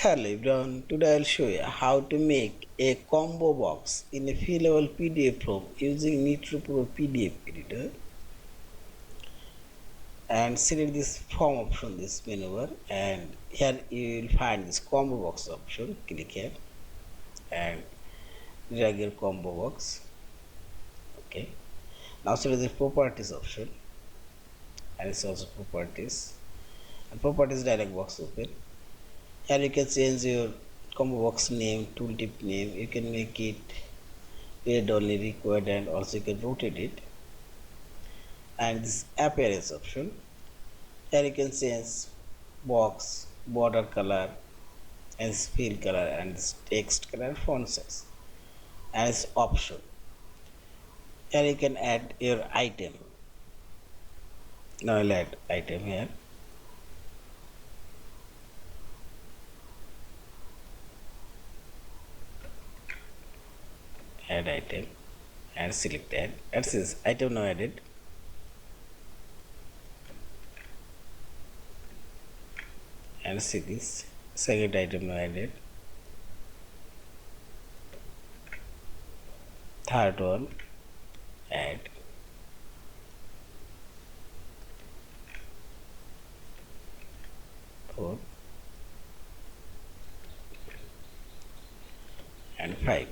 Hello everyone, today I'll show you how to make a combo box in a fillable PDF form using Nitro Pro PDF Editor, and select this form option, this menu bar, and here you will find this combo box option. Click here and drag your combo box. Okay, now select the properties option, and it's also properties, and properties dialog box open. Here you can change your combo box name, tooltip name. You can make it read only required, and also you can rotate it. And this appearance option, here you can change box border color and fill color and this text color and font size. And it's option, here you can add your item. Now I'll add item here. Add item and select add, and since item now added, and see this second item now added, third one add, fourth and 5.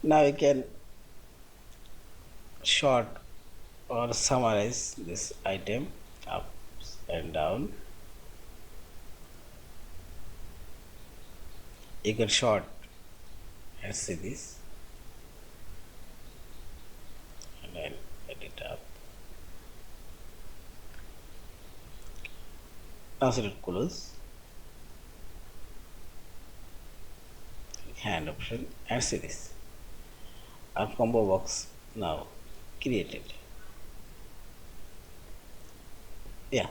Now we can short or summarize this item up and down. You can short and see this, and then edit up. Now select close, hand option, and see this. Our combo box now created. Yeah,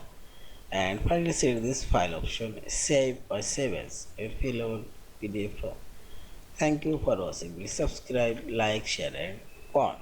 and finally select this file option, save or save as a fillable PDF form. Thank you for watching. Please subscribe, like, share, and comment.